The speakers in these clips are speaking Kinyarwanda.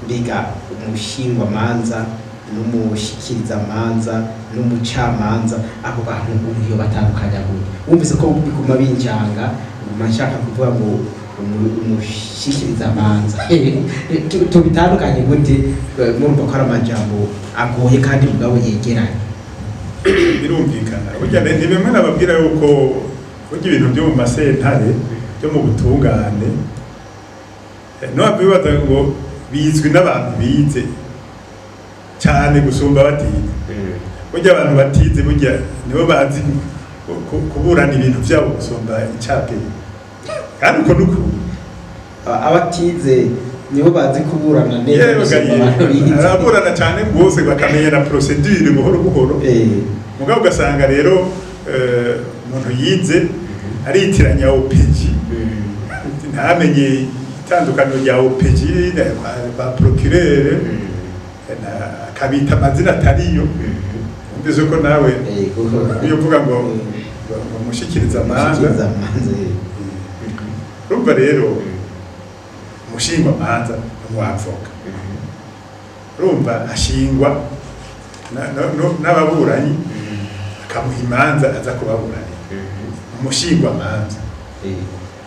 mbega umushingwamanza n'umushikirizamanza n'umucamanza abo bantu iyo batandukanya gute wumvise ko biguma binjanga nshaka kuvuga ngo umushikirizamanza tubitandukanye gute murumva ko ari amajambo agoye kandi mugabo yegeranye birumvikana burya ni bimwe nababwira yuko burya ibintu byo mu masentare byo mu butungane ntabwo bibaza ngo bizwi n'abantu bize cyane gusumba batize burya abantu batize burya nibo bazi kuburana ibintu byabo gusumba icyabwenge kandi uko nuko abatize nibo bazi kuburana neza araburana cyane rwose bakamenya na procedure buhoro buhoro mugabo ugasanga rero umuntu yize aritiranya OPG ntamenye itandukaniro rya OPG ba procureur akabita amazina atariyo umvise ko nawe iyo uvuga ngo mushikiriza amanza urumva rero umushingwamanza n'umwavoka urumva ashingwa n'ababuranyi akamuha imanza aza kubaburanira umushingwamanza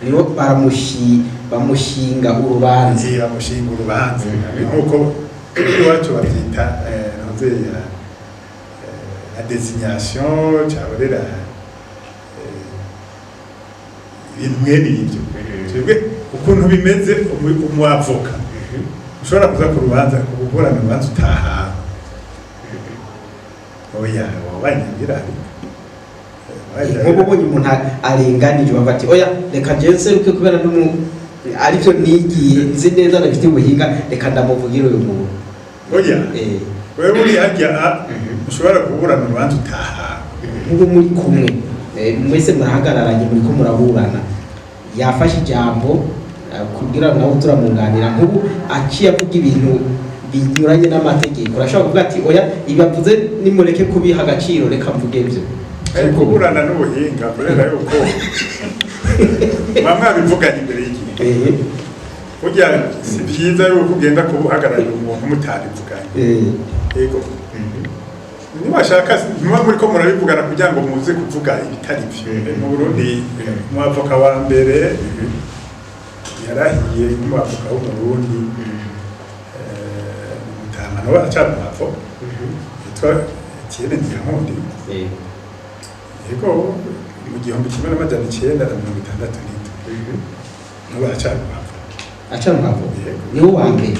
nibo bamushinga urubanza bamushinga urubanza nk'uko iwacu babyita la désignation cyangwa rero ibintu mwene ibyo twebwe ukuntu bimeze umwavoka ushobora kuza ku rubanza kuburana urubanza utahawe oya wabanyagira nk'ubu ubonye umuntu arenganije bavuga ati oya reka jense ruke kubera aribyo nigiye nzi neza nafite ubuhinga reka ndamuvugire uyu muntu oya wewe uri hajya ushobora kuburana urubanza utahawe nk'ubu muri kumwe mwese murahagararanye muri ko muraburana yafashe ijambo kugira ngo nawe turamwunganira nk'ubu aciye avuga ibintu binyuranye n'amategeko urashobora kuvuga ati oya ibavuze nimureke kubiha agaciro reka mvuge ibyo kuburana n'ubuhinga kubera yuko mwamwe abivuganye imbere y'igihe burya si byiza yuko ugenda kubuhagararira umuntu mutabivuganye yego niwashaka niba muri ko murabivugana kugira ngo muze kuvuga ibitari byo mu Burundi umwavoka wa mbere yarahiye umwavoka wo mu Burundi mutamana wacana umwavoka yitwa Etienne Ntiyankunda yego mu 1967 niwe acana umwavoka niwo wa mbere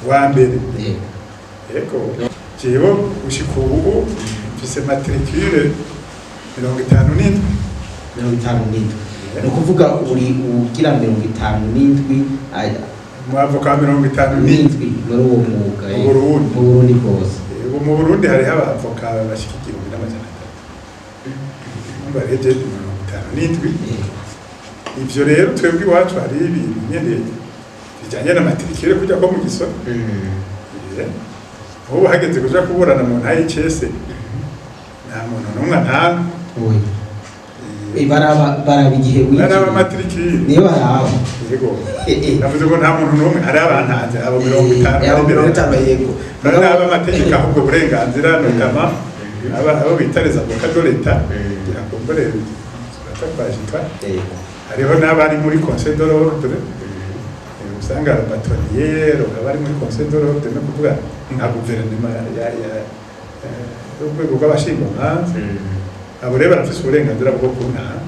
wa mbere yego jewe gushika ubu mfise matricule 57 no kuvuga uri ugira 57 umwavoka 57 muri uwo mwuga mu Burundi bwose mu Burundi hari abavoka bashika 1300 bareje 57 ivyo rero twebwe iwacu hari ibintu nyene bijanye na matricule kujya ko mu gisoro ubu hageze kuja kuburana mu ntaye cese nta muntu n'umwe ntana baraba igihe wiki baraba matricule niyo baraba yego navuze ko nta muntu n'umwe ari abantanze abo 50 yego baraba amategeko ahubwo uburenganzira notama abo bitareza mu kadoleta kugira ngo mbere batakwashika hariho n'abari muri conseil de l'ordre usanga abatonier abari muri conseil de l'ordre no kuvuga nka guverinoma ya urwego rw'abashingwamanza abo rero barafise uburenganzira bwo kuntaha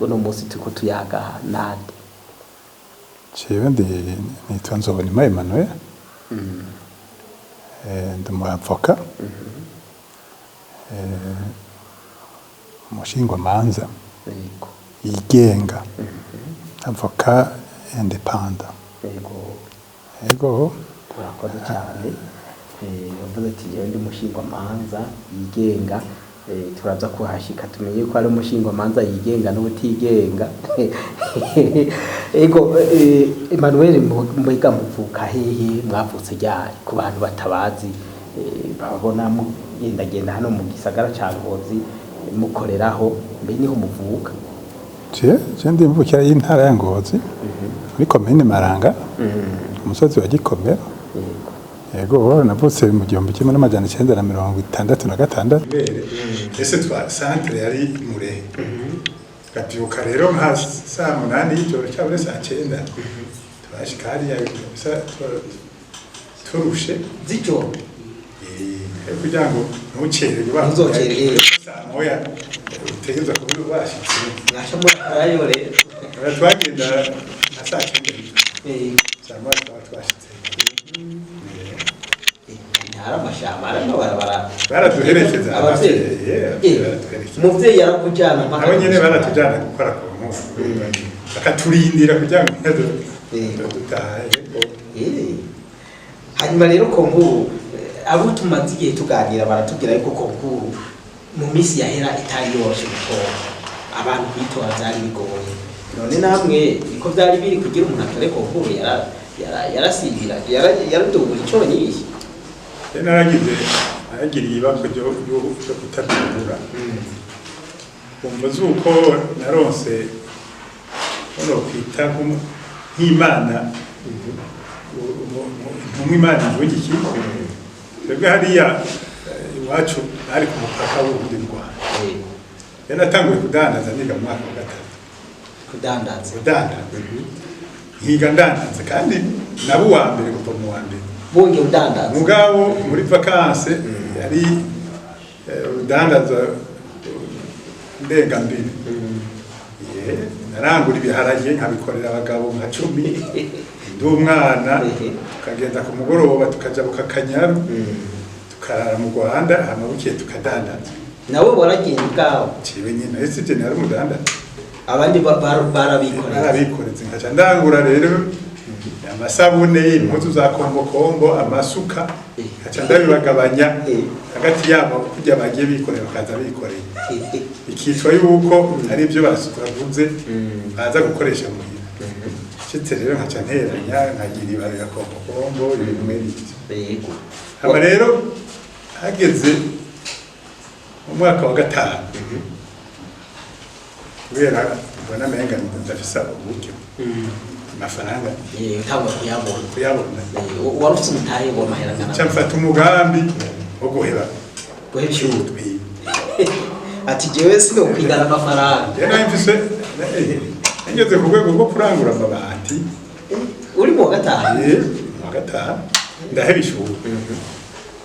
uno munsi turiko tuyaga nande jewe nitwa Nzobonimpa Emmanuel ndi umwavoka umushingwamanza yigenga avoka independent yego urakoze cyane uvuze ati jewe ndi umushingwamanza yigenga turaza kuhashika tumenye ko ari umushingwamanza yigenga n'ubutigenga ego Emmanuel mbega muvuka hehe mwavutse ryari ku bantu batabazi babona gendagenda hano mu gisagara ca Ngozi mukoreraho mbe niho muvuka je ndi mvukira y'intara ya Ngozi muri komine Maranga umusozi wa Gikomero yego navutse mu 1966 ese twa centre yari Murehe gabyuka rero nka saa 8 y'ijoro cyangwa saa 9 twashika hariya turushe z'ijoro kugira ngo ntucererwe ntuzocererwe saa moya utegereza kuba bashitse mwashamura arayo rero twagenda na saa 9 saa moya twashitse ntara amashamba barabara baraduherekeza abavyeyi umuvyeyi yarakujyana abo nyene baratujyana gukora ku munsi bakaturindira kugira ngo dutahe hanyuma rero konkuru abo tumaze igihe tuganira baratubwira yuko konkuru mu minsi yahera itari yoroshe gutora abantu kwitora byari bigoye none namwe niko byari biri kugira umuntu atore konkuru yarasibira yaradubura icyo nyinshi naragiriye ibako ryo kutabyibura umva zuko naronse uno kwita nk'imana nk'imana y'igiki twebwe hariya iwacu ari ku mupaka w'ubundi Rwanda yanatanguye kudandaza niga mu mwaka wa 3 kudandaza nkiga ndandaza kandi nabo wa mbere kuva mu wa mbere bonge udandaza mugabo muri vacances yari udandaza ndenga mbere narangura ibiharage nkabikorera abagabo nka 10 ndi umwana tukagenda ku mugoroba tukaja mu Kakanyaru tukarara mu Rwanda amabukiye tukadandaza nawe waragiye ubwawe ciwe nyine ese je nari umudandaza abandi barabikoreza nkaca ndangura rero amasabune impuzu za kombo amasuka nkaca ndabibagabanya hagati yabo kujya bagiye bikorera bakaza bikoreye ikitwa yuko ari ibyo bavuze baza gukoresha mu Chitse rero nkaca nteranya nkagira ibarira kombo ibintu nk'ibyo aba rero hageze mu mwaka wa 5 kubera mbona menga ndafisa uburyo amafaranga ntabwo kuyabona warufite umutahe wa mahera ngana cyamfata umugambi wo guheba ishuri ati jewe sigo kwigana amafaranga yena mfise ngeze ku rwego rwo kurangura amabati uri mu wa 5 ndaheba ishuri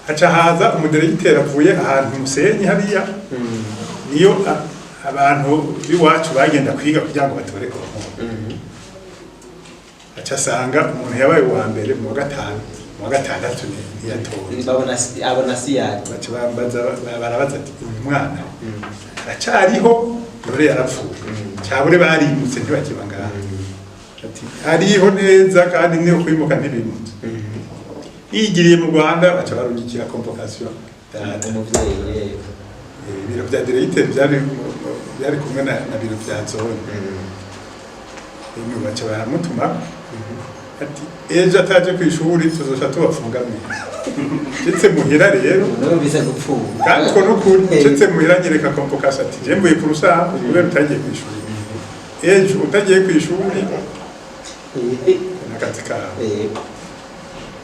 haca haza umudiregiteri avuye ahantu Musenyi hariya niyo abantu biwacu bagenda kwiga kugira ngo batore ko aca sanga umuntu yabaye wa mbere mu wa 5 mu wa 6 ntiyatoye abona siyari baca barabaza ati umwana aracariho dore yarapfuye cyabure barimutse ntibakibanga ati ariho neza kandi niyo kwimuka ntibimutse yigiriye mu Rwanda baca barungikira convocation umuvyeyi ibiro bya directeur byari kumwe na biro bya zone baca baramutuma ati ejo ataje ku ishuri tuzosha tubafungamye ndetse muhira rero no bize gupfuka kandi ko nukuri ndetse muhira nyereka convocation ati je mbuye ku rusaha kubera utagiye ku ishuri ejo utagiye ku ishuri n'akazi kawe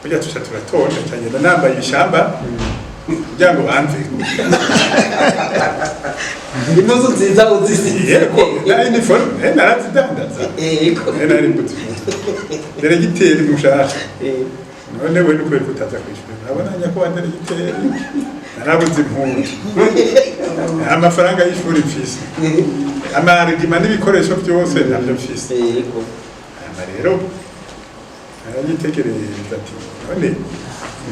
kujya tusha turatonda cyangenda nambaye ibishamba kugira ngo bamve impuzu nziza uzisize na uniforme narazidandaza nari mbuzi diregiteri mushasha none we nuko kutaza kwishura nabona nyako wa diregiteri narabuze impundu amafaranga y'ishuri mfise amarigima n'ibikoresho byose nabyo mfise rero aragitekereza ati none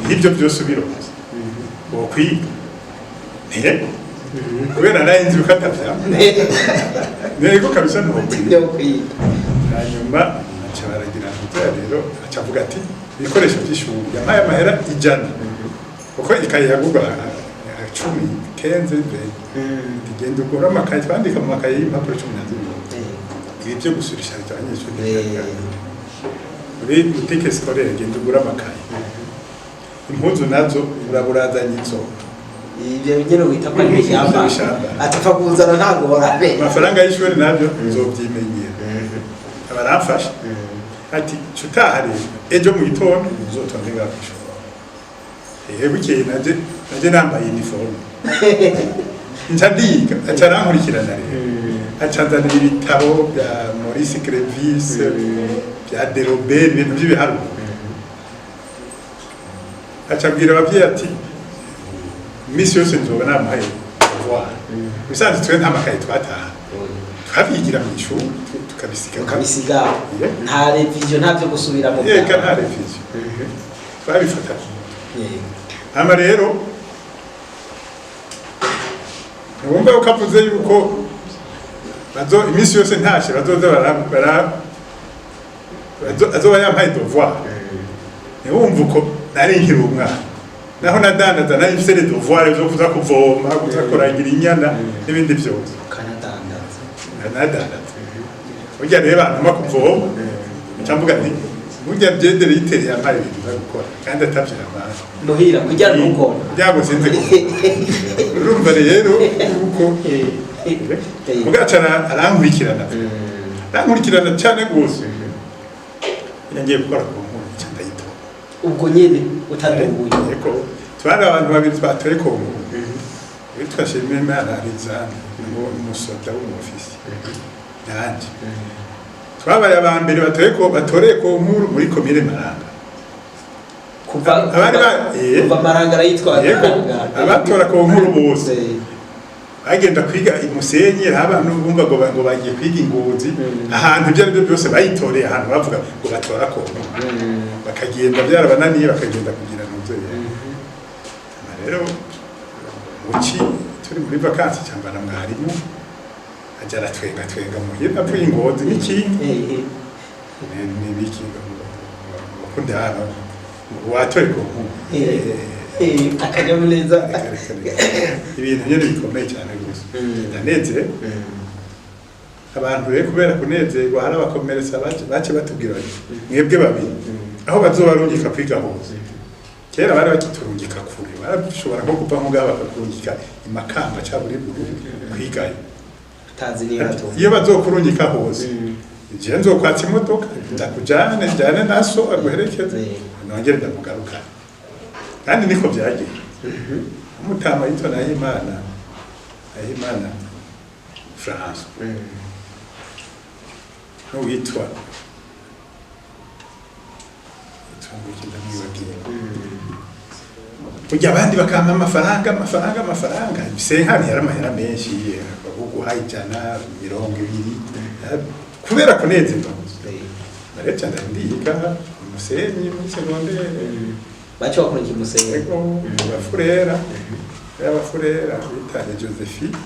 n'ibyo byose ubironse wokwiga kubera narinzi ukatavya nego kabisa nokwiga hanyuma aca baragira rero aca avuga ati ibikoresho by'ishuri yampaye amahera 100 kuko ikaye yagurwa 10 igenda ugura amakaye twandika mu makaye y'impapuro 12 ibi byo gusurisha abanyeshuri muri boutique scolaire igenda ugura amakaye impuzu nazo uraburazanye inzo ibyo nyene wita ko ari ishyamba atapfa kuzana ntago barabe amafaranga y'ishuri nabyo nzobyimenyera abaramfasha ati cutahari ejo mu gitondo uzotonde ngakishora bukeye naje nambaye uniforme nca ndiga aca arankurikirana rero aca nzanira ibitabo bya Maurice Clevis bya Delobert ibintu by'ibiharuro aca abwira abavyeyi ati misi yose nzoba namuhaye devoir bisanzwe twe nta makaye twataha twabigira mu ishuri tukabisiga nta revision nta byo gusubira mu yeka nta revision twabifata ama rero wumva ukavuze yuko imisi yose ntashe bazoza azoba yampaye devoir wumva uko nari nkiri umwana naho nadandaza nari mfise les devoirs zo kuza kuvoma kuza kuragira inyana n'ibindi byose kanadandaza burya rero abantu bakuvoma cyamvuga nti burya byendere yitereye amaye ibintu byo gukora kandi atabyira amazi muhira kujya nuko byabo sinzi urumva rero uko mugacara arankurikirana cyane gose ngiye gukora ku nkuru cyandayito ubwo nyene utadubuye yego twari abantu babiri twatoye ko nkuru witwa Shimimana Alexandre ngo umusoda w'umufisi nanje twabaye abambere batoreye ko nkuru muri komine Maranga kuva Maranga arayitwa abatora ko nkuru bose bagenda kwiga imusenyi abantu bumva ngo bagiye kwiga ingozi ahantu byo aribyo byose bayitoreye ahantu bavuga ngo batora ko bakagenda byarabananiye bakagenda kugira ntuze rero muci turi muri vacances cyangwa na mwarimu ajara twenga muhira apfuye ingozi n'ikindi ni biki kundi hano watoye ko akanyamuneza ibintu nyine bikomeye cyane gusa ndaneze abantu rero kubera kunezerwa hari abakomeretsa bace batubwira mwebwe babiri aho bazobarungika kwiga hose kera bari bakiturungika kure barashobora nko kuva nko gaba bakurungika imakamba cya buri kwigayo tazi ni gato iyo bazokurungika hose je nzokwatsa imodoka ndakujane naso aguherekeze nongere ndamugaruka kandi niko byagiye umutama yitwa Nahimana France no witwa kujya abandi bakampa amafaranga bisenkani yaramahera menshi baguhaye ijana 200 kubera kunezerwa baretse ndandiga umusenyi muri secondaire bacho bakurikira umusenyi abafurera bitaye Josephine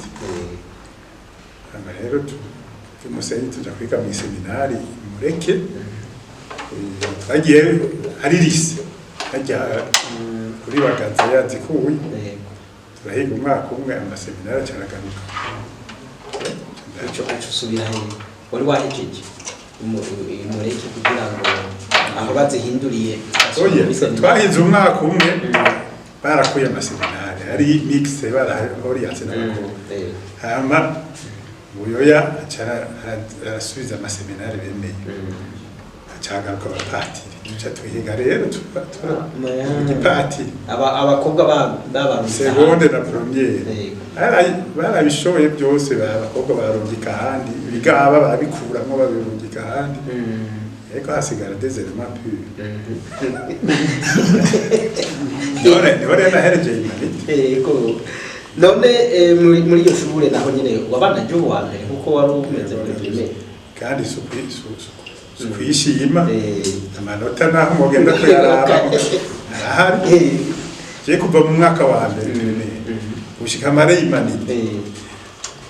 rero umusenyi tuja kwiga mu seminari mureke twagiye ari lise ajya kuri baganza yazikuye turahiga umwaka umwe amaseminari cyaragaruka ico usubira he wari wahejije umureke kugira ngo aho bazihinduriye twahinze umwaka umwe barakuye amaseminari ari mixte barahoriyanse n'abakobwa hama buyoya arasubiza amaseminari bemeye acagaruka abapatiri duca twiga rero igipatiri abakobwa babantu seconde na premiere barabishoboye byose abakobwa barungika ahandi bigaba barabikuramwo babirungika ahandi eko hasigara désirement pur none nahereje imanite eko none muri iyo shure naho nyene wabana jo wa mbere kuko wari umeze muri primaire kandi kwishima amanota naho mugenda kuyaraba arahari je kuva mu mwaka wa mbere gushika mare imanite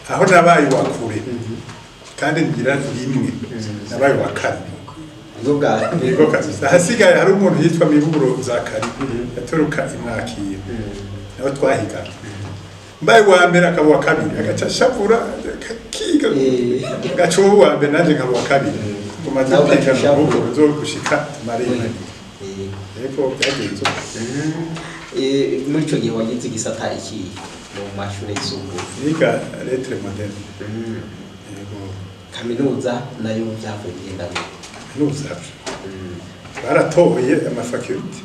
aho nabaye wakure kandi ngira rimwe nabaye wa kane nibwo kabisa hasigaye hari umuntu yitwa Miburo Zakari yatoruka imwakira naho twahiga mbaye wa mbere akaba wa kabiri agaca shavura kiga gacho wa mbere nanje nkaba wa kabiri kumaze kwiga n'ubwo zo gushika mare imanite yego byagenze muri ico gihe wagize igisata iki mu mashuri yisumbuye niga lettre moderne yego kaminuza nayo byavuye bigenda kaminuza baratoye amafaculty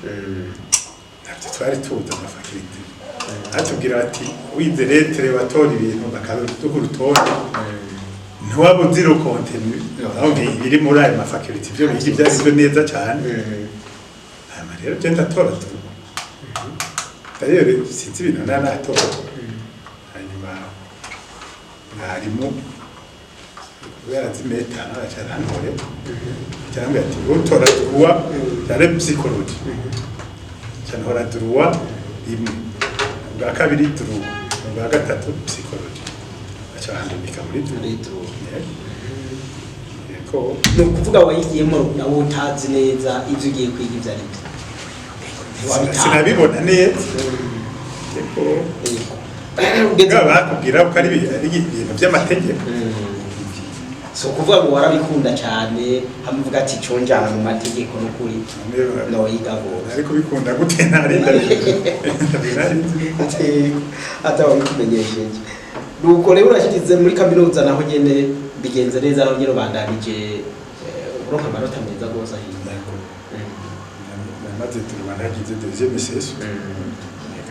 ntabyo twari tuzi amafaculty atubwira ati wize lettre watora ibintu bakaduha urutonde ntiwaba uzi ro contenu aho biri muri ayo mafaculty byo biki byari neza cyane rero genda tora tu rero sinzi ibintu natora hanyuma mwarimu kubera zimeta n'abacarantore cyangwa ati utora tuwa yare psychology cyane hora tuwa imwe bwa kabiri tuwa bwa gatatu psychology acyandika muri tuwa yego no kuvuga wayigiyemo nawe utazi neza ivyo ugiye kwiga ivyo ari byo sinabibona neza yego bakubwira ko ari ibintu by'amategeko so kuvuga ngo warabikunda cyane hamuvuga ati conjana mu mategeko n'ukuri no yigabo ariko bikunda gute ntarinda ata wabikumenyesheje nuko rero urashikize muri kaminuza naho nyene bigenze neza naho nyene bandanije uronka amanota meza gose ahinda namaze turi bandagize deuxième session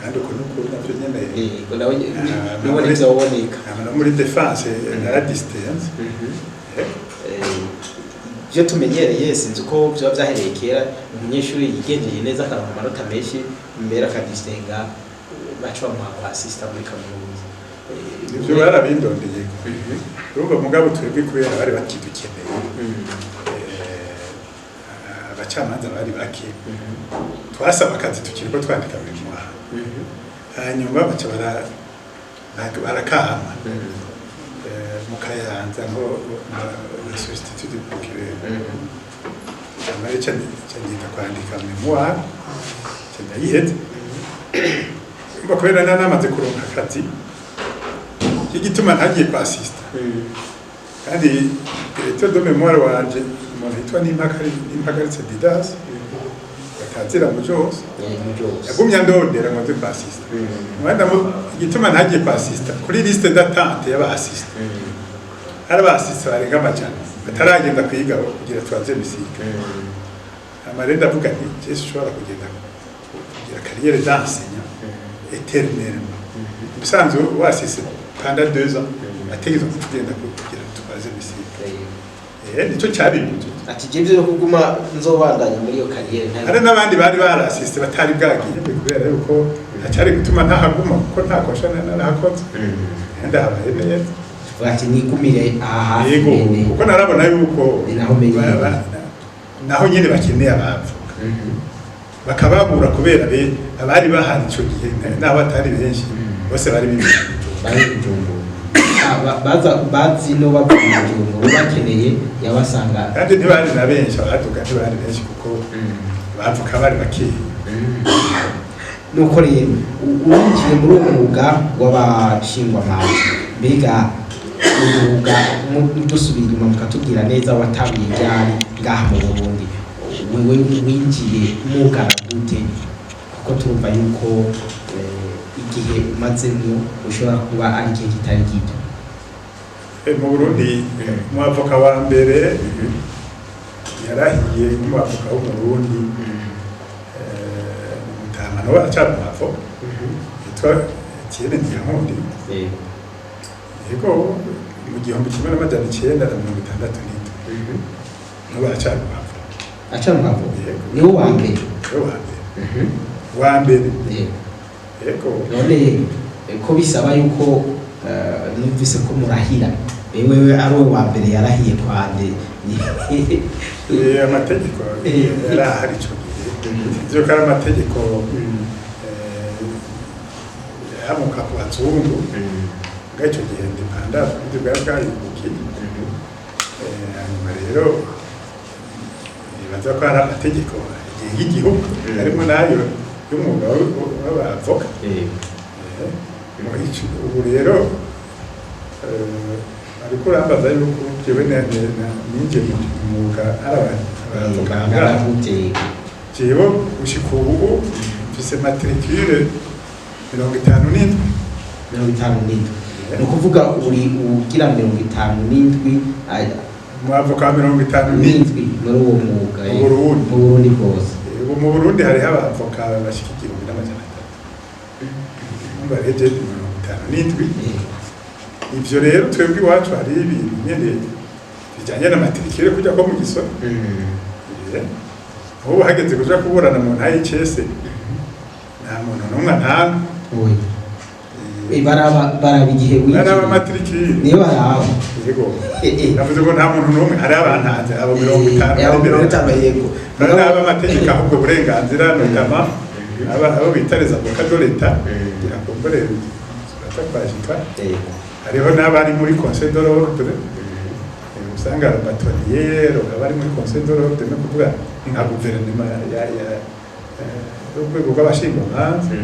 kandi uko nuko navyo nyene nawe nibone byaboneka muri défense na distance byo tumenyereye sinzi uko byo byahereye kera umunyeshuri yigendeye neza akaronka amanota menshi imbere akadistenga baca mu assistant muri kaminuza ibyo barabindondeye urumva mugabo twebwe kubera bari bakidukeneye abacamanza bari bake twasaba akazi tukiriko twandika buri mwaka hanyuma baca barakama mu Kayanza ngo na substitut du procureur amare cyangita kwandika memoire cyangayiheze bakubera namaze kuronka akazi igituma ntagiye kwa assistant kandi directeur de mémoire wanje umuntu yitwa Nimpagaritse Didas batazira mu Jos yagumya ndondera ngo nze kwa assistant mwanda igituma ntagiye kwa assistant kuri liste d'attente y'aba assistant araba assistant barenga amajana bataragenda kwiga kugira twaze misika amarenda avuga nti Yesu ushobora kugenda kugira carrière d'enseignant éternellement bisanzwe wasise pendant 2 ans ategeza kugenda kugira twaze misika nicyo cyabimuje ati je byo kuguma nzobandanya muri iyo carrière nta hari nabandi bari barasiste batari bwagiye kubera yuko acari gutuma ntahaguma kuko nta koshana narahakoze ndabaye neza bati nikumire aha yego kuko narabona yuko naho nyine bakeneye abavuga bakababura kubera abari bahari ico gihe naho batari benshi bose bari bijumbu bazi no babijumbu bakeneye yabasanga kandi ntibari na benshi abaduga ntibari benshi kuko bavuka bari bakeye nuko rero urinjiye muri uwo mwuga w'abashingwa amazi mbega umwuga dusubira inyuma mukatubwira neza watabiye ryari ngaha mu Burundi wewe winjiye mugana gute kuko turumva yuko igihe umazemo ushobora kuba ari igihe kitari gito mu Burundi umwavoka wa mbere yarahiye umwavoka wo mu Burundi mutamano wacana umwavoka yitwa Etienne Ntiyankunda yego mu 1967 niwe acana umwavoka niwo wa mbere wa mbere yego none ko bisaba yuko numvise ko murahira wewe ari wa mbere yarahiye kwande amategeko yarahari ico gihe kari amategeko yamuka ku bazungu ngaho gihe ndipanda ibyo bwarayibukiye hanyuma rero nibaza ko hari amategeko y'igihugu harimo nayo y'umwuga w'abavoka ubu rero ariko urambaza yuko jewe ninjye mu mwuga abavoka jewe gushika ubu mfise matricule 57 ni ukuvuga uri ugira 57 umwavoka 57 muri uwo mwuga mu Burundi bwose. Mu Burundi hariho abavoka bashikira 1,500 bareje 57. Ivyo rero twebwe iwacu hari ibintu nyene bijanye na matricule kujya ko mu gisoro. Ubu hageze kuja kuburana mu ntaye cese nta muntu n'umwe ntanga. Baraba igihe wiki. Baraba matricule. Niyo baraba. Yego. Navuze ko nta muntu n'umwe hari abantanze abo 50. Yego. Baraba amategeko ahubwo burenganzira notama abo bitareza mu kadoleta irakomborera batakwashika. Hariho n'abari muri conseil de l'ordre usanga abatonier abari muri conseil de l'ordre no kuvuga nka guverinoma ya urwego rw'abashingamanza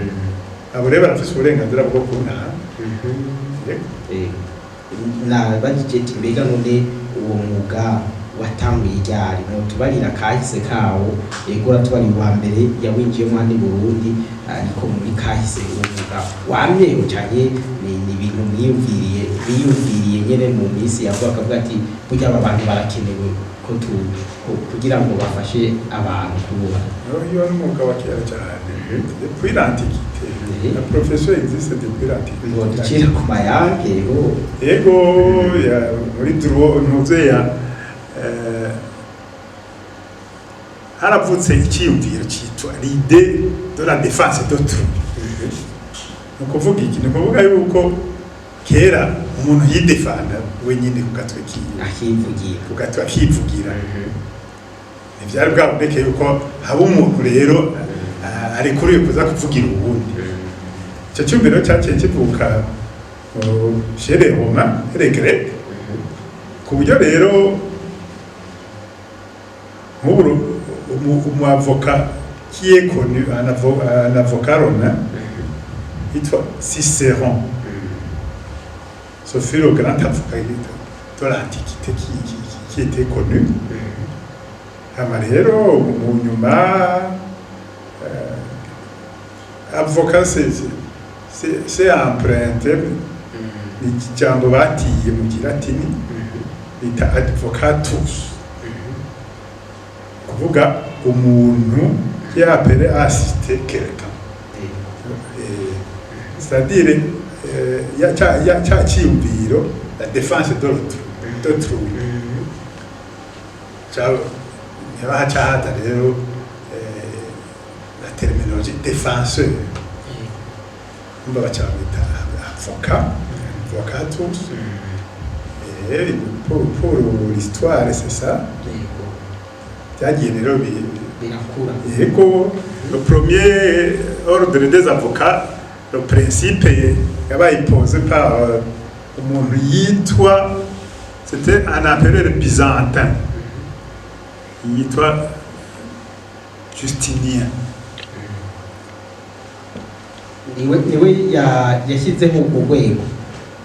abo rero barafise uburenganzira bwo kuntaha. Bagigeti mbega none uwo mwuga watanguye ryari no tubarira kahise kawo egora tubari wa mbere yawinjiyemo hano mu Burundi ariko muri kahise uwo mwuga wamyeho cyane ni ibintu mwiyumviriye nyene mu minsi yavuga ati burya aba bantu barakenewe ko kugira ngo bafashe abantu kuba iyo n'umwuga wa kera cyane depuis l'antiquité la profession existe depuis l'antiquité ngo dukira ku mayange yego ya muri droit ntuze ya haravutse icyiyumviro cyitwa l'idée de la défense d'autrui. Ni ukuvuga iki? Ni ukuvuga yuko kera umuntu yidefanda wenyine ku gatwe akivugira. Ntibyari bwaboneke yuko haba umuntu rero arekuriwe kuza kuvugira uwundi. Icyo cyumviro cyaciye kivuka chez les Romains et les Grecs, ku buryo rero un avocat qui est connu, un avocat romain, il est Cicéron. Ce fut le grand avocat de l'Antiquité qui était connu. Amarero, Mouniuma, avocat, c'est emprunté, l'Idjambo Bati, Mugiratini, il est advocatus. Kuvuga umuntu qui a appelé à assister quelqu'un. C'est-à-dire, il y a cyiyumviro la défense d'autrui. Niba hacahaza rero la terminologie défenseur. Mba bacabita avocatus. Et pour l'histoire, c'est ça. Le premier ordre des avocats, le principe est posé par un yitwa, c'était un empereur byzantin, yitwa Justinien. niwe yashyizeho urwego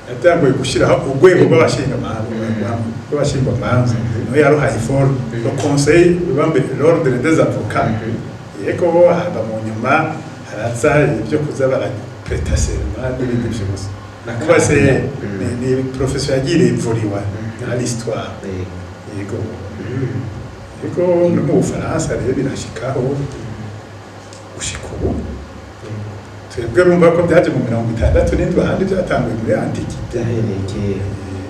yatanguye gushyiraho urwego rw'abashingamanza niwe yaruhaye forme le conseil l'ordre des avocats. Yego haba mu nyuma haraza ibyo kuza barapreta serment n'ibindi byose kuba se ni profession yagiye ivuriwa na l'histoire. Yego no mu Bufaransa rero birashikaho gushika ubu twebwe rumva ko byaje mu 67 ahandi byatanguye muri Antiquité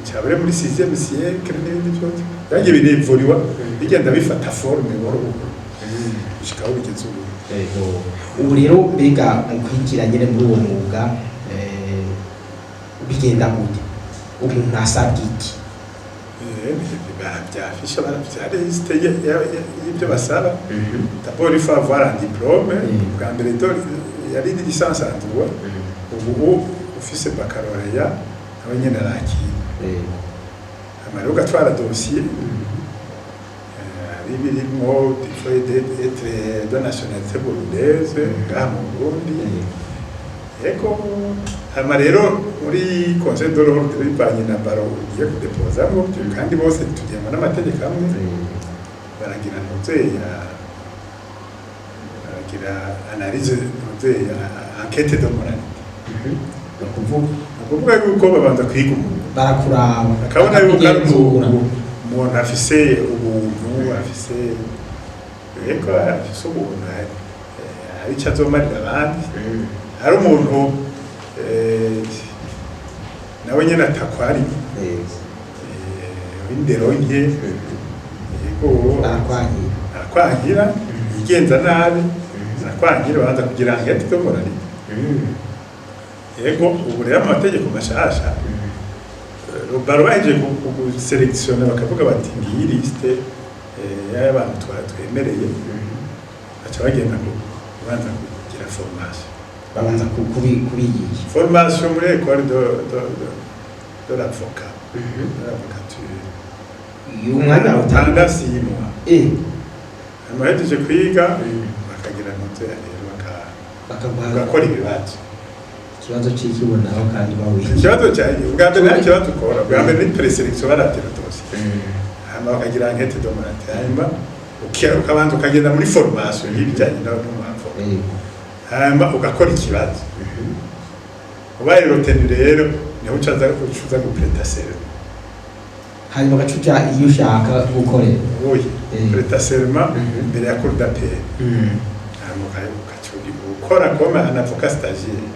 cyabure muri 6e siècle n'ibindi byose byagiye birivuriwa bigenda bifata forme buhoro buhoro gushikaho bigeze ubu rero mbega mu kwinjira nyine muri uwo mwuga bigenda gute umuntu asabwa iki? Barabyafisha barabyareste y'ibyo basaba. D'abord il faut avoir un diplôme bwa mbere yari licence en droit ubu ufise baccalauréat abanyene rakira amara ugatwara dossier birimo il faut être de nationalité burundaise ngaha mu Burundi. Yego hama rero muri conseil de l'ordre bivanye na baro ugiye kudepozamo kandi bose tugengwa n'amategeko amwe baragira ntuze baragira analyse ntuze enquête de moralité ukuvuga yuko babanza kwiga umuntu barakuraba akabona yuko ari umuntu afise ubuntu afise yego afise ubuntu hari icyo azomarira abandi hari umuntu nawe nyine atakwari w'indero nke yego arakwangira yigenza nabi arakwangira babanza kugira enquête de moralité yego ubu rero amategeko mashasha baro baje guselektiona bakavuga bati ngiyi liste y'abantu twemereye aca bagenda kubanza kugira formation babanza kubigisha formation muri école de l'avocat l'avocature y'umwanya utanga 6 mois amahejeje kwiga bakagira note rero bakakora ibibazo ikibazo cy'ikibonaho kandi bawiye ikibazo cyaje ubwa mbere nta kibazo ukora ubwa mbere ni preselection baratira tose hama bakagira enquête de moralité hanyuma ukabanza ukagenda muri formation y'ibijyanye n'umwavoka hanyuma ugakora ikibazo ubaye rotenu rero niho ucaza gupreta serment hanyuma gacuca iyo ushaka gukorera preta serment imbere ya cour d'appel hanyuma ukacuri ukora comme un avocat stagiaire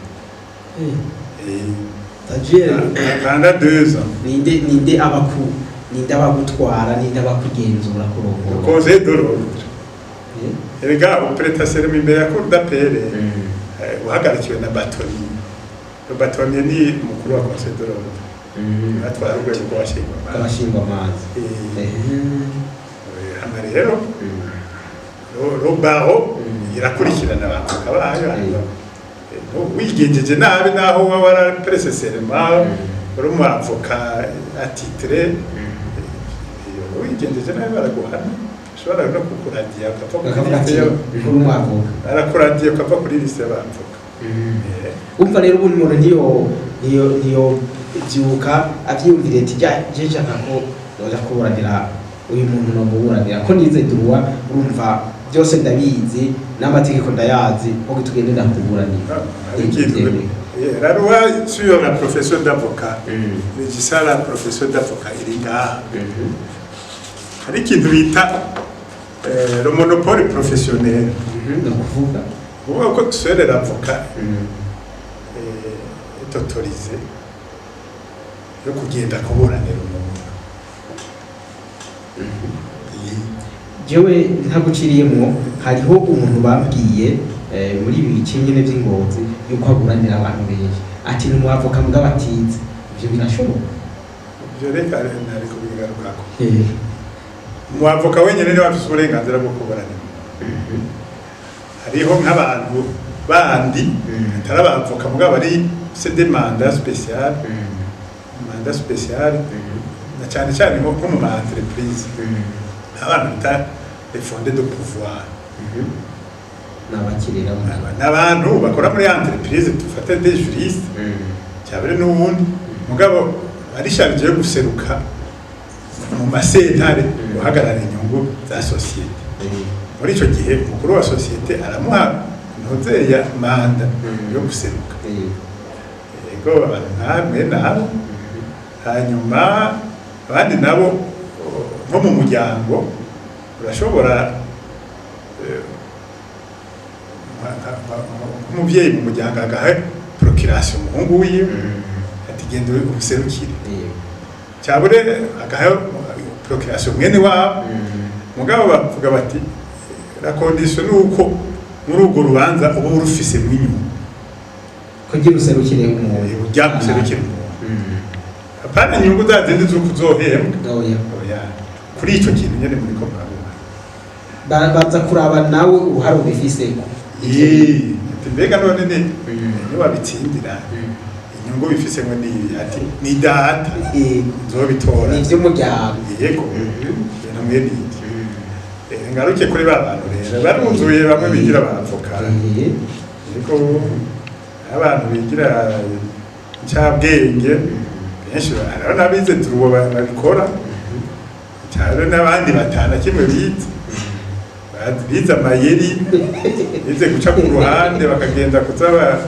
pendant 2 ans ninde abagutwara ninde abakugenzura kurongora conseil de l'ordre erega upreta serment imbere ya cour d'appel uhagarikiwe na batoni ni mukuru wa conseil de l'ordre atwara urwego rw'abashingwamazi hano rero baro irakurikirana abantu bakabaye wigenjeje nabi naho waba waraprese serment uri umwavoka atitre wigenjeje nabi baraguhana ushobora no kukuradiya barakuradiye ukava kuri liste y'abavoka umva rero ubundi umuntu niyo byuka avyumvire ati je nshaka ko yoza kuburanira uyu muntu no kuburanira ko nize droit urumva byose ndabizi n'amategeko ndayazi ko tugende ndakuburanira la loi sur la profession d'avocat régissant la profession d'avocat iri ngaha hari ikintu bita le monopole professionnel kuvuga ko seul l'avocat est autorisé yo kugenda kuburanira umuntu jewe ntaguciriyemo hariho umuntu babwiye muri ibi bice nyine by'ingozi yuko aburanira abantu benshi ati ni umwavoka mbwa batize ibyo birashoboka ibyo reka nari kubigarukako umwavoka wenyine niwe afite uburenganzira bwo kuburanira hariho nk'abantu bandi atari abavoka mbwa bari c'est des mandats spéciaux na cyane cyane nko mu ma entreprise abantu bita les fondés de pouvoir n'abakirira n'abantu bakora muri entreprise dufate des juristes cyabere n'ubundi mugabo ari charge yo guseruka mu masentare guhagarara inyungu za societe muri icyo gihe umukuru wa societe aramuha intuze ya manda yo guseruka yego abantu nkamwe nabo hanyuma abandi nabo nko mu muryango urashobora nk'umubyeyi mu muryango agaha procuration umuhungu wiwe ati genda userukire cyabure agaha procuration mwene wabo mugabo bavuga bati la condition nuko muri urwo rubanza uba urufise mw'inyuma kugira userukire umuntu ujya guserukira umuntu apana inyungu zazindi z'uko uzohembwa kuri icyo kintu nyine muri ko baza kuraba nawe uruhare ubifise mbega none niyo wabitsindira inyungu bifise ngo ati ni data nzobitora ni iby'umuryango yego ibintu mwene iki ngaruke kuri ba bantu rero baruzuye bamwe bigira abavoka ariko abantu bigira ncabwenge benshi hariho n'abize turubo babikora cyane n'abandi batana kimwe bize bize amayeri bize guca ku ruhande bakagenda kuzaba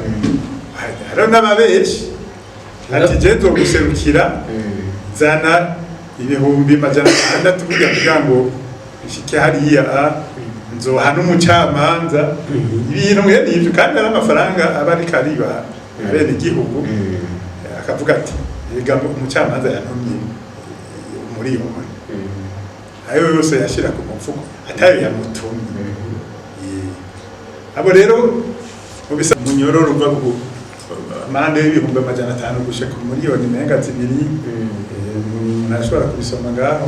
hariho n'ababeshi ati je nzoguserukira zana ibihumbi majana atandatu kugira ngo ishike hariya nzoha n'umucamanza ibintu mwene ivyo kandi n'amafaranga aba ari kariba abene igihugu akavuga ati ega umucamanza yantumye muri yo ayo yose yashira ku mupfuko atayo yamutumye abo rero ubisa munyororo uva ku amande y'ibihumbi amajana 5 gushika ku miliyoni menga 2 nashobora kubisoma ngaho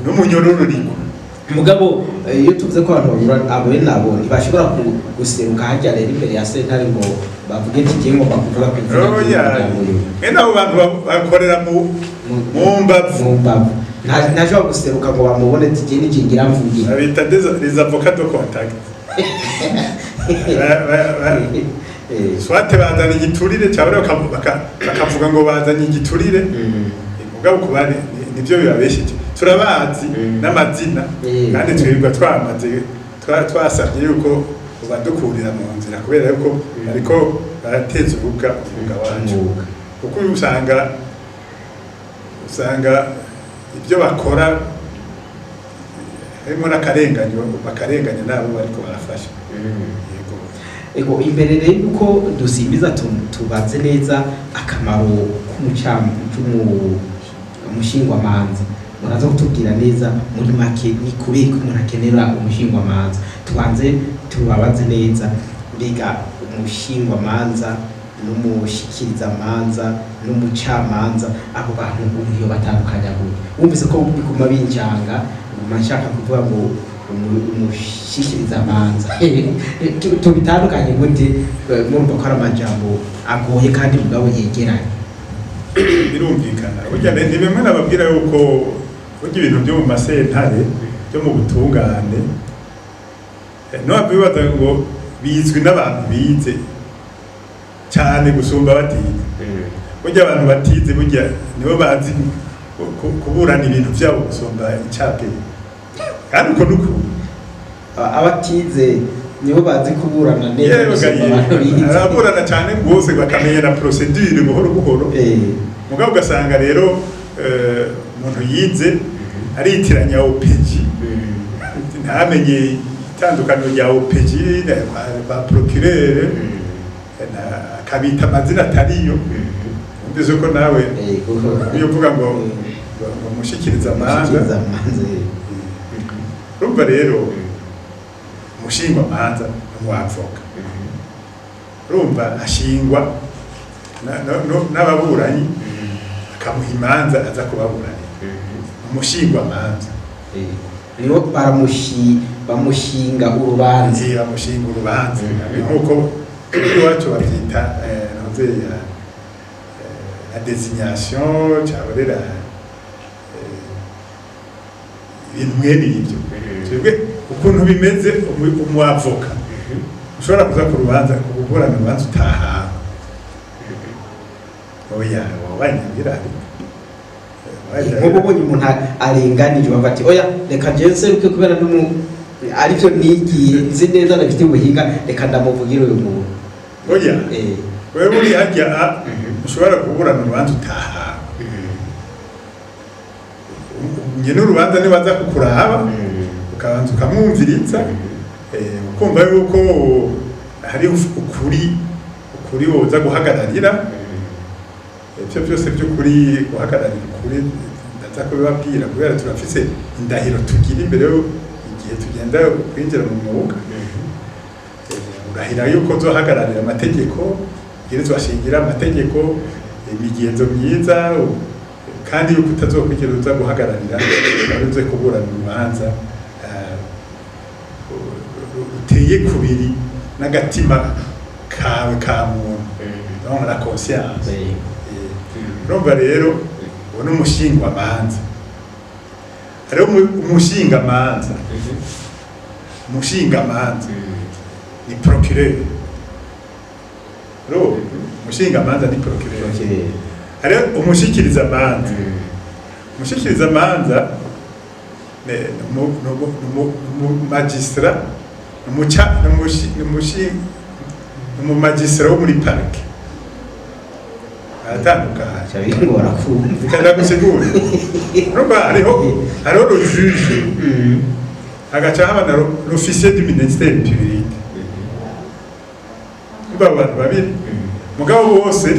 n'umunyororo uriko mugabo iyo tuvuze ko abantu babura abo nabo ntibashobora guseruka hajya rero imbere ya sentare ngo bavuge ati ngiye ngo bakuvuga ku ino abo bantu bakorera mu mbavu ntashobora guseruka ngo bamubone ati ngiye n'ikingira mvugira babita des avocats de contact swate bazana igiturire cyangwa bakavuga ngo bazanye igiturire mugabo kubari nivyo bibabesheje turabazi n'amazina kandi twirirwa twasabye yuko badukurira mu nzira kubera yuko ariko barateza urubuga wacu kuko usanga ibyo bakora harimo bakarenganya nabo bariko barafasha ego imbere rero yuko dusimbiza tubaze neza akamaro k'umushingwamanza muraza kutubwira neza muri make ni kubika umuntu akenera umushingwamanza tubanze tubabaze neza mbega umushingwamanza n'umushikirizamanza n'umucamanza abo bantu iyo batandukanya gute wumvise ko bikuma binjanga mashaka kuvuga ngo umushikirizamanza tubitandukanye gute murumva ko ari amajambo agoye kandi mugabo yegeranye birumvikana burya ni bimwe nababwira yuko burya ibintu byo mu masentare byo mu butungane ntiwabibaza ngo bizwi n'abantu bize cyane gusumba batize burya abantu batize burya nibo bazi kuburana ibintu byabo gusumba icapwe kandi uko nuko abatize nibo bazi kuburana neza araburana cyane rwose bakamenya na procedure buhoro buhoro mugabo ugasanga rero umuntu yize aritiranya OPG ntamenye itandukaniro rya OPG ba procureur akabita amazina atariyo umvise ko nawe iyo uvuga ngo umushikirizamanza urumva rero umushingwamanza n'umwavoka urumva ashingwa n'ababuranyi akamuha imanza aza kubaburanira umushingwamanza nibo bamushinga urubanza bamushinga urubanza nk'uko iwacu babyita la désignation cyangwa ibintu mwene ibyo twebwe ukuntu bimeze umwavoka ushobora kuza ku rubanza kuburana urubanza utahawe oya wabanyabirari nk'ubu ubonye umuntu arenganije bavuga ati oya reka jewe seruke kubera aribyo nigiye nzi neza nafite ubuhinga reka ndamuvugire uyu muntu oya wewe uri hajya ushobora kuburana urubanza utahawe nyine urubanza nibaza kukuraba ukabanza ukamwumviriza ukumva yuko hari ukuri woza guhagararira ibyo byose by'ukuri guhagararira ukuri ndaza kubibabwira kubera turafise indahiro tugira imbere igihe tugenda kwinjira mu mwuga urahira yuko uzohagararira amategeko ubwirizwa shingira amategeko imigenzo myiza kandi yuko utazokwigera uza guhagararira uze kuburana urubanza uteye kubiri n'agatima kawe ka muntu donc la conscience urumva rero uwo ni umushingwamanza hariho umushingamanza ni procureur umushingamanza ni procureur hariho umushikirizamanza magistra magistra wo muri parike aratandukanye cyabingora kumva bikanda gusigura urumva hariho le juge agaca haba na l'officier du ministère public abantu babiri mugabo bose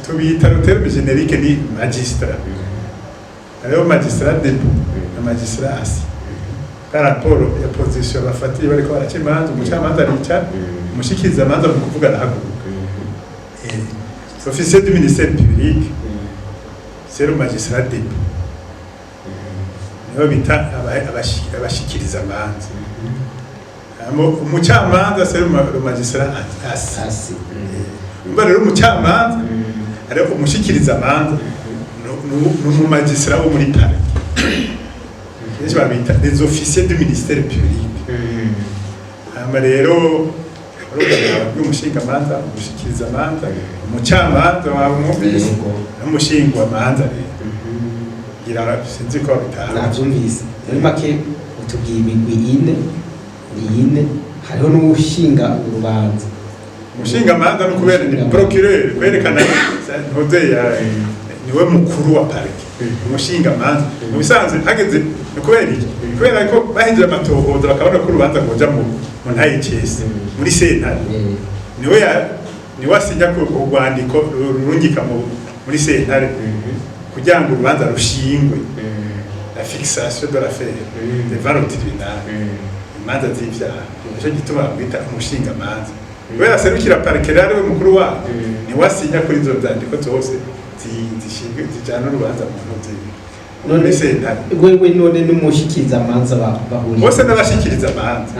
tubita le terme générique ni magistrat hariho magistrat debout na magistrat assis par rapport ya position bafatiye bariko baraca imanza umucamanza aricara umushikiriza amanza mu kuvuga arahaguruka l'officier du ministère public c'est le magistrat debout niho bita abashikiriza amanza umucamanza c'est le magistrat assis umva rero umucamanza ari umushikiriza amanza n'umu magistrat wo muri parike kenshi babita les officiers du ministère public hama rero umushinga amanza umushikiriza amanza umucamanza wamwumvise n'umushingwa amanza gira sinzi ko bitaha navyumvise muri make utubwiye imigwi ine hariho n'umushinga urubanza umushinga amanza no kubera ni procureur kwerekana ntoze ya niwe mukuru wa parike umushinga amanza mu bisanzwe hageze no kubera iki kubera ko bahinjira amatohoza bakabona ko urubanza ngoja mu ntaye cese muri sentare niwe asinya ku rwandiko rurungika muri sentare kugira ngo urubanza rushingwe la fixation de l'affaire devant le tribunal imanza z'ivyaha nico gituma bamwita umushinga amanza kubera serukira parike rero we mukuru wayo niwe asinya kuri izo zandiko zose zishingwe zijana urubanza mu ntozi none sentare wewe none n'umushikiriza amanza bahuriye bose n'abashikiriza amanza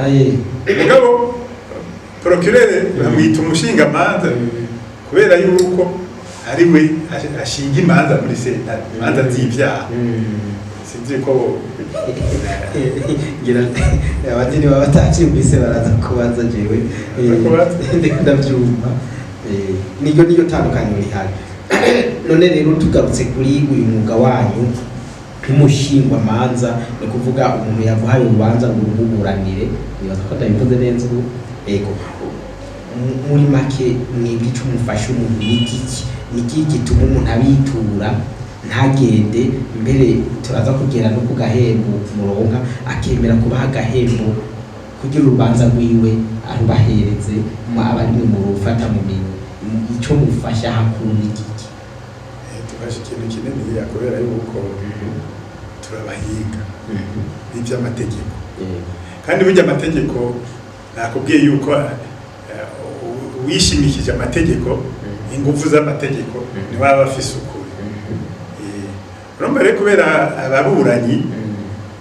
mugabo procureur bamwita umushinga amanza kubera yuko ari we ashinga imanza muri sentare imanza z'ivyaha sinzi ko ngira abadini baba batacimbise baraza kubanza jewe ndavyumva niyo tandukaniro rihari none rero tugarutse kuri uyu mwuga wanyu nk'umushingwa amanza ni kuvuga umuntu yaguhaye urubanza ngo urumuburanire nibaza ko ndabivuze neza ubu ego muri make mwebwe ico mufasha umuntu niki gituma umuntu abitura ntagende mbere turaza kugera no ku gahembo muronka akemera kubaha agahembo kugira urubanza rwiwe arubahereze abarimwe mu rufata mu minwe ico mufasha hakuru n'igiki tubasha ikintu kinini kubera yuko turabahinga n'ivy'amategeko kandi burya amategeko nakubwiye yuko wishimikije amategeko ingufu z'amategeko niwe aba afise ukuri urumva rero kubera ababuranyi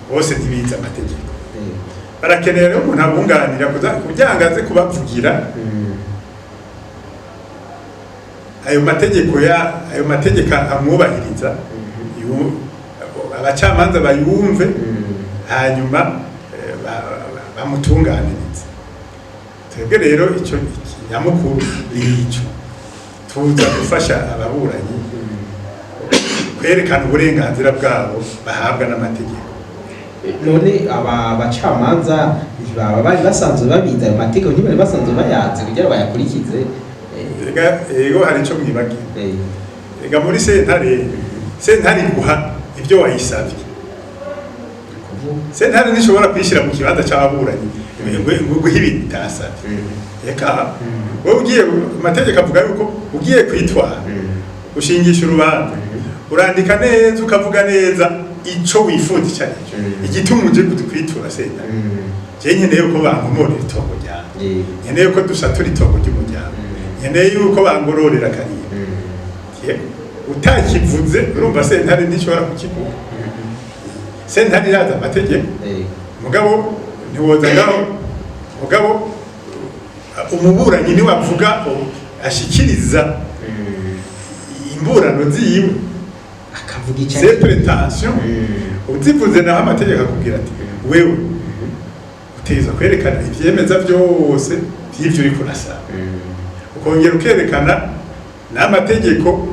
bose ntibize amategeko barakenera rero umuntu abunganira kugira ngo aze kubavugira ayo mategeko amwubahiriza abacamanza bayumve hanyuma bamutunganiriza twebwe rero icyo nyamukuru nico tuza gufasha ababuranyi kwerekana uburenganzira bwabo bahabwa n'amategeko none aba bacamanza ntibaba bari basanzwe babiza ayo mategeko ntibari basanzwe bayazi kugira bayakurikize ego hari ico mwibagira ega muri sentare iguha ibyo wayisavye sentare nishobora kwishira mu kibanza c'ababuranyi guha ibintu itasavye eka wowe ugiye amategeko avuga yuko ugiye kwitwara ushingisha urubanza urandika neza ukavuga neza ico wifuza icarico igituma uje kwitura sentare je nkeneye ko bankomorera itongo ryanjye nkeneye ko dusatura itongo ry'umuryango nkeneye yuko bangororera kariya utakivuze urumva sentare ntishobora kukiguha sentare iraza amategeko mugabo ntiwoza ngaho mugabo umuburanyi niwe avuga ashikiriza imburano ziwe akavuga icyo c'est prétention utivuze naho amategeko akubwira ati wewe uteza kwerekana ivyemeza byose by'ivyo uri kurasaba ukongera ukerekana n'amategeko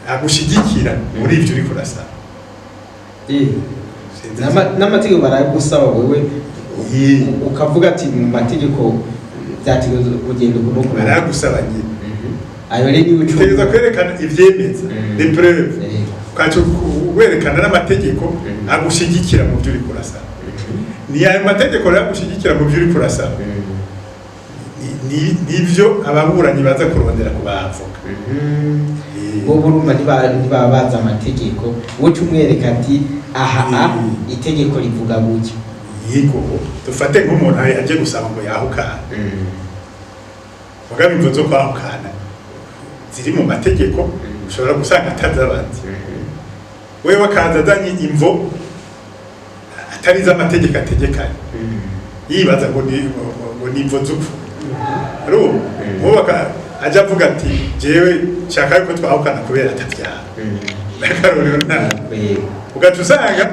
agushigikira muri ivyo uri kurasaba n'amategeko baragusaba wewe ukavuga ati mu mategeko byategeza kugenda uko nuko baragusaba nyine ayo rero niwe utegeza kwerekana ivyemeza les preuves kacu werekana n'amategeko agushigikira mu byo uri kurasaba ni ayo mategeko rero agushigikira mu byo uri kurasaba nivyo ababuranyi baza kurondera ku bavoka bo burumva ntibabaza amategeko wocu umwereka ati aha itegeko rivuga gutyo yego dufate nk'umuntu aje gusaba ngo yahukana mugabe imvo zo kwahukana ziri mu mategeko ushobora gusanga atazabanze wewe wakaza azanye imvo atari iz'amategeko ategekanye yibaza ngo ni imvo z'upfu ariko mubo aja avuga ati jewe nshaka yuko twahukana kubera atavyara nakarorero nawe ugaca usanga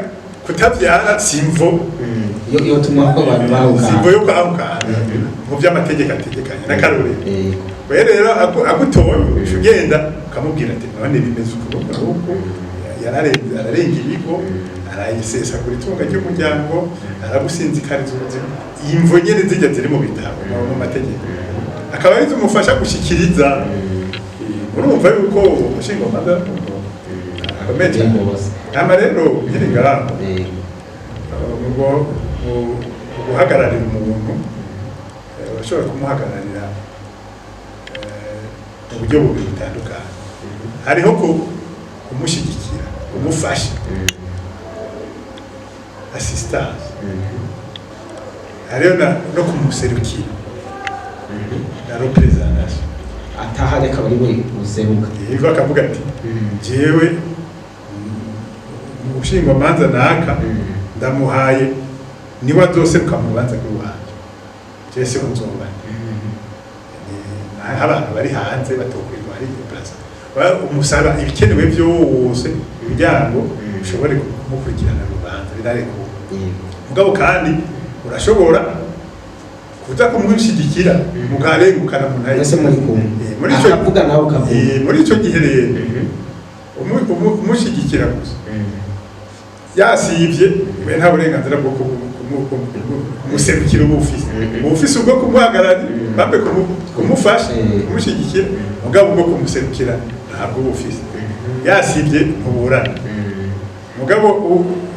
kutavyara simvo yo tuma ko abantu bahukana simvo yo kwahukana mu vy'amategeko ategekanye nakarorero rero agutoye ugenda ukamubwira ati none bimeze uko ararenga ibigo arayisesa kuri tunga ry'umuryango aragusinzikariza ubuzima imvo nyene zijya ziri mu bitabo mu mategeko akaba ari umufasha gushikiriza urumva yuko umushingamanza akomeye ama rero nyine ngaho ngo guhagararira umuntu bashobora kumuhagararira mu buryo bubiri butandukanye hariho kumushyigikira kumufasha assistance hariho no kumuserukira na representation ataha reka bari buri guseruka yego akavuga ati jewe umushingamanza naka ndamuhaye niwe azoseruka mu rubanza rw'iwanje jese nzoba abantu bari hanze batokwirwa ari plaza umusaba ibikenewe byose kugira ngo ushobore kumukurikirana rubanza birareko mugabo kandi urashobora kuza kumushyigikira mukarengukana mu ntaye ese muri kumwe muri ico avuga nawe ukavuga muri ico gihe rero umushyigikira gusa yasivye we nta burenganzira bwo kumuserukira ubufise ubwo kumuhagarara bambe kumufasha kumushyigikira mugabo ubwo kumuserukira ntabwo ubufise yasivye ntuburana mugabo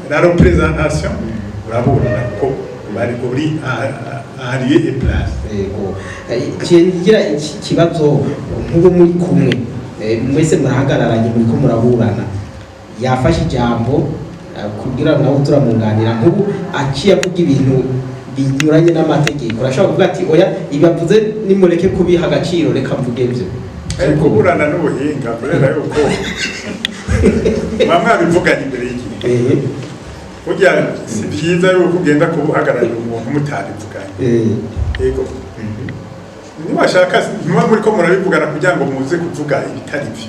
la représentation uraburana ko bari uri ariye et place kigira ikibazo nk'ubu muri kumwe mwese murahagararanye muri ko muraburana yafashe ijambo kugira nawe turamwunganira nk'ubu aciye avuga ibintu binyuranye n'amategeko urashobora kuvuga ati oya ibavuze nimureke kubiha agaciro reka mvuge ibyo kuburana n'ubuhinga kubera yuko mwamwe abivuganye imbere y'igihe burya si byiza yuko ugenda kubuhagararira umuntu mutabivuganye yego niba ashaka niba muri ko murabivugana kugira ngo muze kuvuga ibitari byo